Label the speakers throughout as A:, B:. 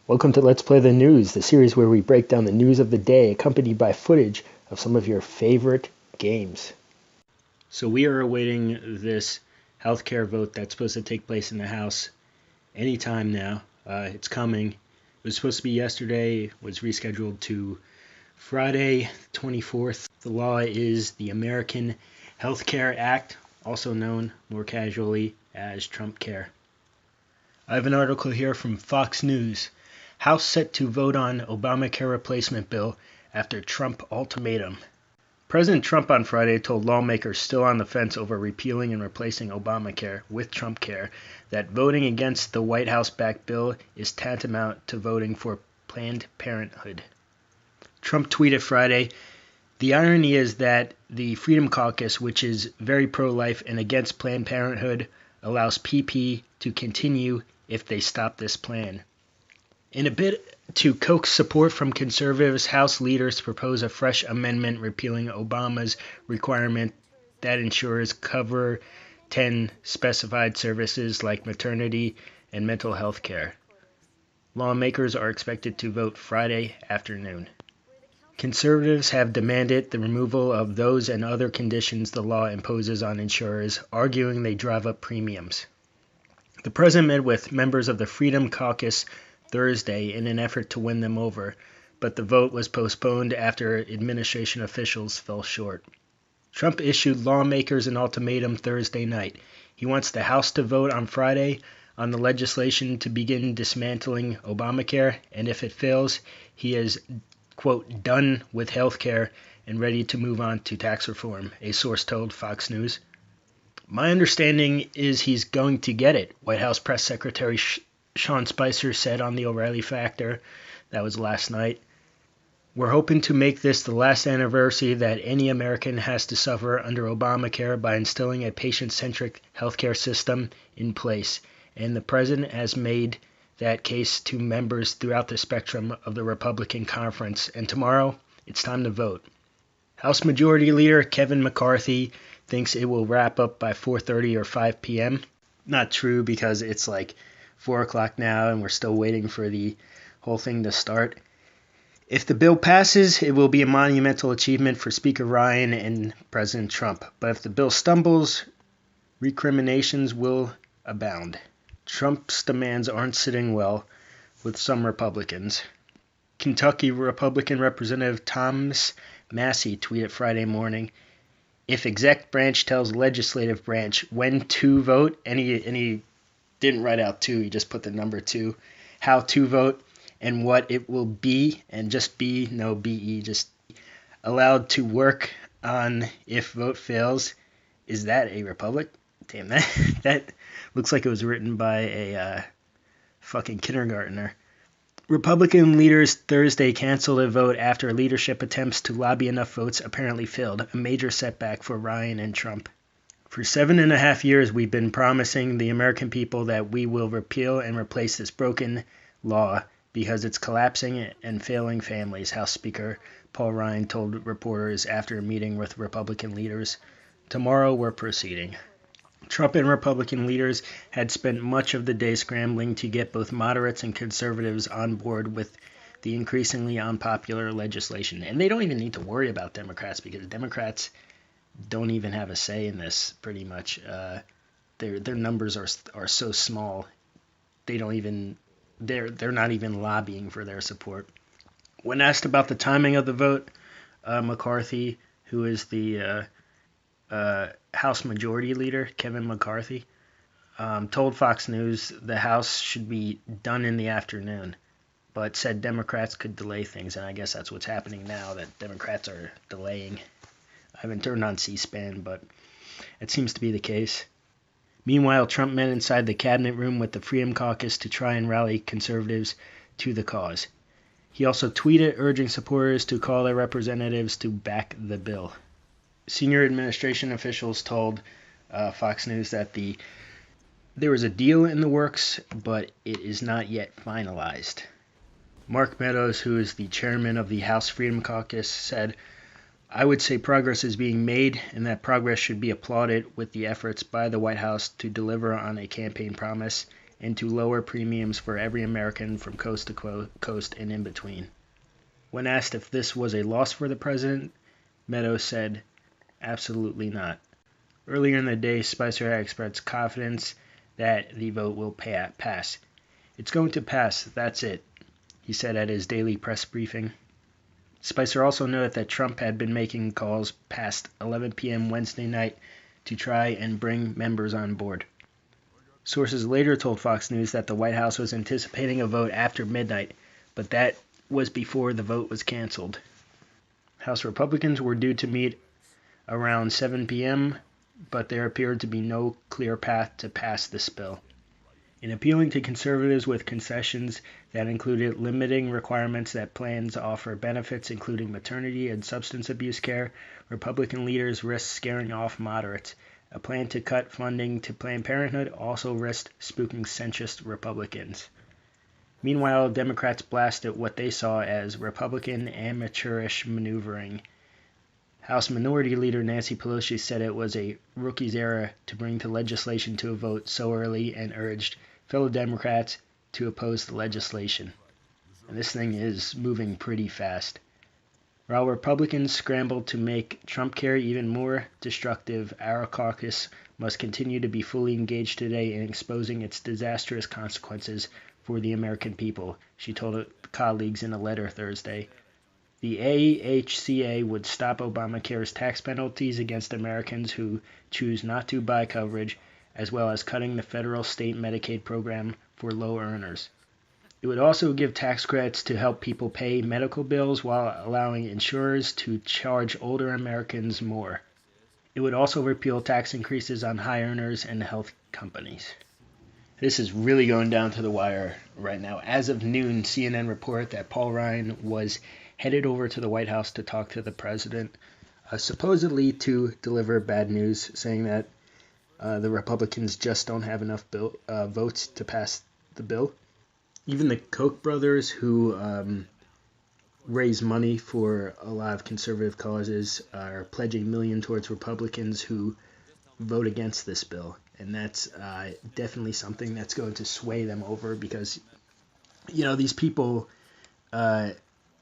A: Welcome to Let's Play the News, the series where we break down the news of the day, accompanied by footage of some of your favorite games. So we are awaiting this healthcare vote that's supposed to take place in the House anytime now. It's coming. It was supposed to be yesterday, was rescheduled to Friday, 24th. The law is the American Healthcare Act, also known more casually as Trumpcare. I have an article here from Fox News. House set to vote on Obamacare replacement bill after Trump ultimatum. President Trump on Friday told lawmakers still on the fence over repealing and replacing Obamacare with Trumpcare that voting against the White House-backed bill is tantamount to voting for Planned Parenthood. Trump tweeted Friday, "The irony is that the Freedom Caucus, which is very pro-life and against Planned Parenthood, allows PP to continue if they stop this plan." In a bid to coax support from conservatives, House leaders propose a fresh amendment repealing Obama's requirement that insurers cover 10 specified services like maternity and mental health care. Lawmakers are expected to vote Friday afternoon. Conservatives have demanded the removal of those and other conditions the law imposes on insurers, arguing they drive up premiums. The president met with members of the Freedom Caucus Thursday in an effort to win them over, but the vote was postponed after administration officials fell short. Trump issued lawmakers an ultimatum Thursday night. He wants the House to vote on Friday on the legislation to begin dismantling Obamacare, and if it fails, he is, quote, done with health care and ready to move on to tax reform, a source told Fox News. "My understanding is he's going to get it," White House Press Secretary Sean Spicer said on the O'Reilly Factor. That was last night. "We're hoping to make this the last anniversary that any American has to suffer under Obamacare by instilling a patient-centric healthcare system in place, and the president has made that case to members throughout the spectrum of the Republican conference, and tomorrow it's time to vote." House Majority Leader Kevin McCarthy thinks it will wrap up by 4:30 or 5 p.m. Not true, because it's like 4 o'clock now and we're still waiting for the whole thing to start. If the bill passes, it will be a monumental achievement for Speaker Ryan and President Trump. But if the bill stumbles, recriminations will abound. Trump's demands aren't sitting well with some Republicans. Kentucky Republican Representative Thomas Massie tweeted Friday morning, "If exec branch tells legislative branch when to vote," and he didn't write out 2, he just put the number 2, "how to vote and what it will be," and just be, no BE, just allowed to work on if vote fails. Is that a republic? Damn, that looks like it was written by a fucking kindergartner. Republican leaders Thursday canceled a vote after leadership attempts to lobby enough votes apparently failed, a major setback for Ryan and Trump. "For 7.5 years, we've been promising the American people that we will repeal and replace this broken law because it's collapsing and failing families," House Speaker Paul Ryan told reporters after a meeting with Republican leaders. "Tomorrow we're proceeding." Trump and Republican leaders had spent much of the day scrambling to get both moderates and conservatives on board with the increasingly unpopular legislation. And they don't even need to worry about Democrats, because Democrats don't even have a say in this, pretty much. Their numbers are so small, they're not even lobbying for their support. When asked about the timing of the vote, McCarthy, who is the House Majority Leader, Kevin McCarthy, told Fox News the House should be done in the afternoon, but said Democrats could delay things, and I guess that's what's happening now, that Democrats are delaying. I haven't turned on C-SPAN, but it seems to be the case. Meanwhile, Trump met inside the cabinet room with the Freedom Caucus to try and rally conservatives to the cause. He also tweeted urging supporters to call their representatives to back the bill. Senior administration officials told Fox News that there was a deal in the works, but it is not yet finalized. Mark Meadows, who is the chairman of the House Freedom Caucus, said, "I would say progress is being made, and that progress should be applauded with the efforts by the White House to deliver on a campaign promise and to lower premiums for every American from coast to coast and in between. When asked if this was a loss for the president, Meadows said, "Absolutely not." Earlier in the day, Spicer had expressed confidence that the vote will pass. "It's going to pass, that's it," he said at his daily press briefing. Spicer also noted that Trump had been making calls past 11 p.m. Wednesday night to try and bring members on board. Sources later told Fox News that the White House was anticipating a vote after midnight, but that was before the vote was canceled. House Republicans were due to meet around 7 p.m., but there appeared to be no clear path to pass this bill. In appealing to conservatives with concessions that included limiting requirements that plans offer benefits including maternity and substance abuse care, Republican leaders risked scaring off moderates. A plan to cut funding to Planned Parenthood also risked spooking centrist Republicans. Meanwhile, Democrats blasted what they saw as Republican amateurish maneuvering. House Minority Leader Nancy Pelosi said it was a rookie's error to bring the legislation to a vote so early and urged fellow Democrats to oppose the legislation. And this thing is moving pretty fast. While Republicans scrambled to make Trumpcare even more destructive, our caucus must continue to be fully engaged today in exposing its disastrous consequences for the American people, she told colleagues in a letter Thursday. The AHCA would stop Obamacare's tax penalties against Americans who choose not to buy coverage, as well as cutting the federal state Medicaid program for low earners. It would also give tax credits to help people pay medical bills while allowing insurers to charge older Americans more. It would also repeal tax increases on high earners and health companies. This is really going down to the wire right now. As of noon, CNN reported that Paul Ryan was headed over to the White House to talk to the president, supposedly to deliver bad news, saying that the Republicans just don't have enough votes to pass the bill. Even the Koch brothers, who raise money for a lot of conservative causes, are pledging millions towards Republicans who vote against this bill. And that's definitely something that's going to sway them over because, these people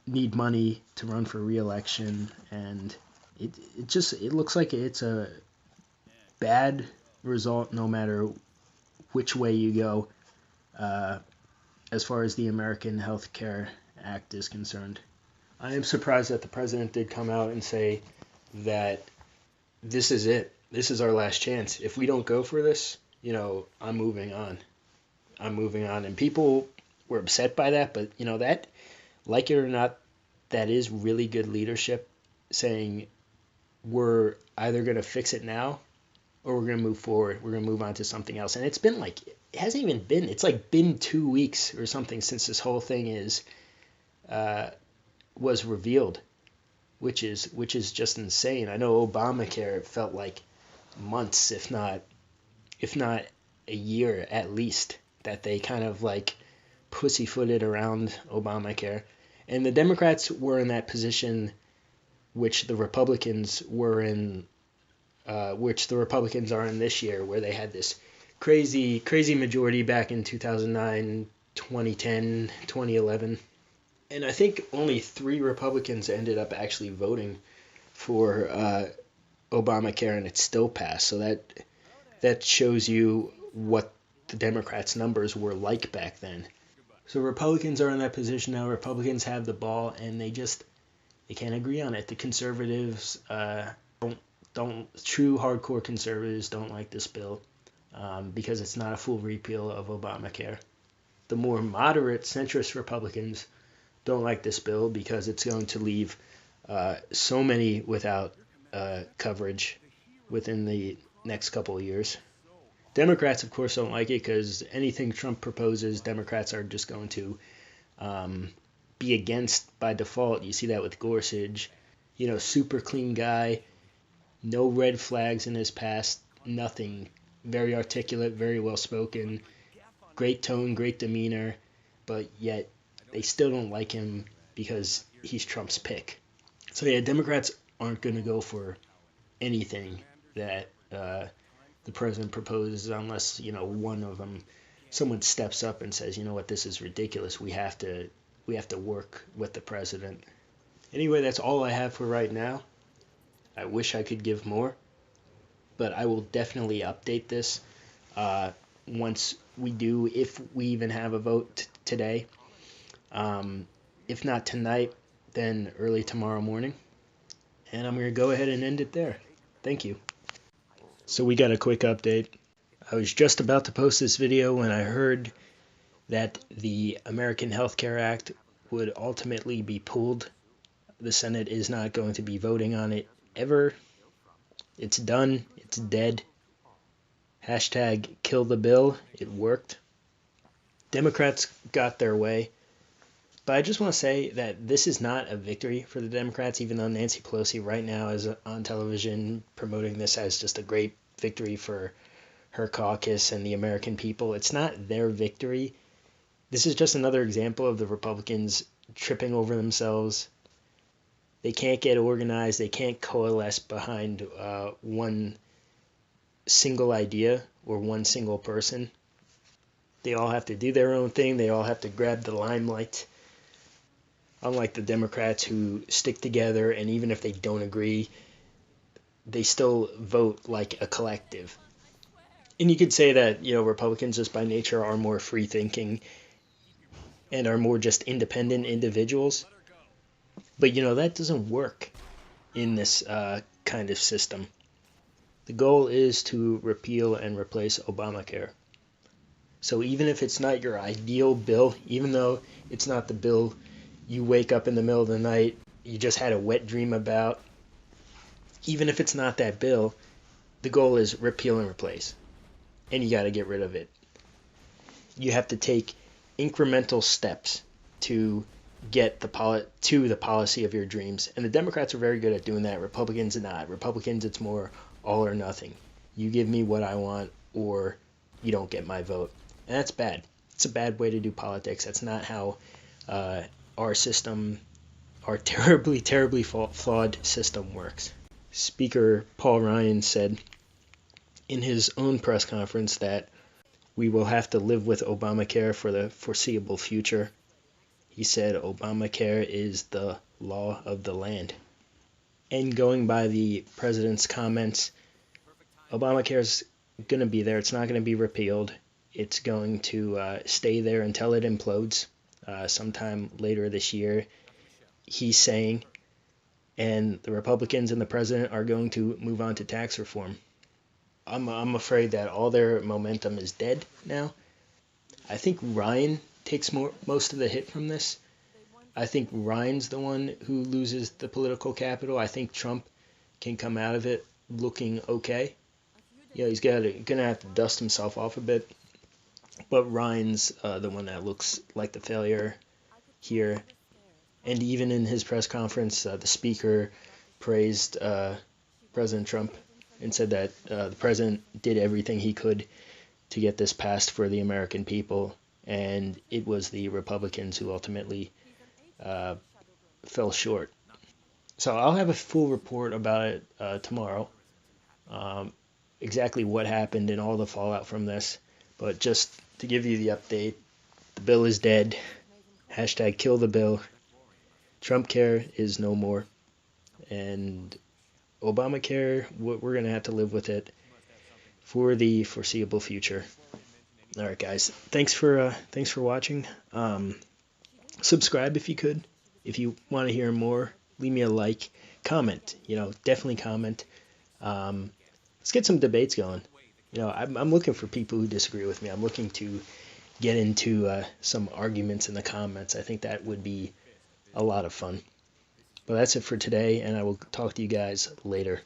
A: need money to run for re-election, and it looks like it's a bad result no matter which way you go as far as the American Health Care Act is concerned. I am surprised that the president did come out and say that this is it. This is our last chance. If we don't go for this, I'm moving on. And people were upset by that, but, that, like it or not, that is really good leadership, saying we're either going to fix it now or we're going to move forward. We're going to move on to something else. And it's been been 2 weeks or something since this whole thing was revealed, which is just insane. I know Obamacare felt like months, if not a year at least, that they kind of like pussyfooted around Obamacare. And the Democrats were in that position which the Republicans were in, which the Republicans are in this year, where they had this crazy majority back in 2009, 2010, 2011. And I think only 3 Republicans ended up actually voting for Obamacare, and it still passed. So that shows you what the Democrats' numbers were like back then. So Republicans are in that position now. Republicans have the ball, and they can't agree on it. The conservatives true hardcore conservatives don't like this bill because it's not a full repeal of Obamacare. The more moderate centrist Republicans don't like this bill because it's going to leave so many without coverage within the next couple of years. Democrats, of course, don't like it because anything Trump proposes, Democrats are just going to be against by default. You see that with Gorsuch, super clean guy, no red flags in his past, nothing, very articulate, very well spoken, great tone, great demeanor, but yet they still don't like him because he's Trump's pick. So yeah, Democrats aren't going to go for anything that the president proposes unless, one of them someone steps up and says, you know what, this is ridiculous. We have to work with the president. Anyway, that's all I have for right now. I wish I could give more, but I will definitely update this once we do, if we even have a vote today. If not tonight, then early tomorrow morning. And I'm going to go ahead and end it there. Thank you. So we got a quick update. I was just about to post this video when I heard that the American Health Care Act would ultimately be pulled. The Senate is not going to be voting on it ever. It's done. It's dead. Hashtag kill the bill. It worked. Democrats got their way. But I just want to say that this is not a victory for the Democrats, even though Nancy Pelosi right now is on television promoting this as just a great victory for her caucus and the American people. It's not their victory. This is just another example of the Republicans tripping over themselves. They can't get organized. They can't coalesce behind one single idea or one single person. They all have to do their own thing. They all have to grab the limelight. Unlike the Democrats who stick together, and even if they don't agree, they still vote like a collective. And you could say that, Republicans just by nature are more free-thinking and are more just independent individuals. But, that doesn't work in this kind of system. The goal is to repeal and replace Obamacare. So even if it's not your ideal bill, even though it's not the bill you wake up in the middle of the night, you just had a wet dream about, even if it's not that bill, the goal is repeal and replace. And you got to get rid of it. You have to take incremental steps to get the policy of your dreams. And the Democrats are very good at doing that. Republicans are not. Republicans, it's more all or nothing. You give me what I want or you don't get my vote. And that's bad. It's a bad way to do politics. That's not how our system, our terribly, terribly flawed system works. Speaker Paul Ryan said in his own press conference that we will have to live with Obamacare for the foreseeable future. He said Obamacare is the law of the land. And going by the president's comments, Obamacare is going to be there. It's not going to be repealed. It's going to stay there until it implodes sometime later this year, he's saying. And the Republicans and the president are going to move on to tax reform. I'm afraid that all their momentum is dead now. I think Ryan takes most of the hit from this. I think Ryan's the one who loses the political capital. I think Trump can come out of it looking okay. He's gonna have to dust himself off a bit. But Ryan's the one that looks like the failure here. And even in his press conference, the speaker praised President Trump and said that the president did everything he could to get this passed for the American people, and it was the Republicans who ultimately fell short. So I'll have a full report about it tomorrow, exactly what happened and all the fallout from this. But just to give you the update, the bill is dead. Hashtag kill the bill. Trumpcare is no more. And Obamacare, we're going to have to live with it for the foreseeable future. All right, guys. Thanks for watching. Subscribe if you could. If you want to hear more, leave me a like. Comment. Definitely comment. Let's get some debates going. I'm looking for people who disagree with me. I'm looking to get into some arguments in the comments. I think that would be a lot of fun. But that's it for today, and I will talk to you guys later.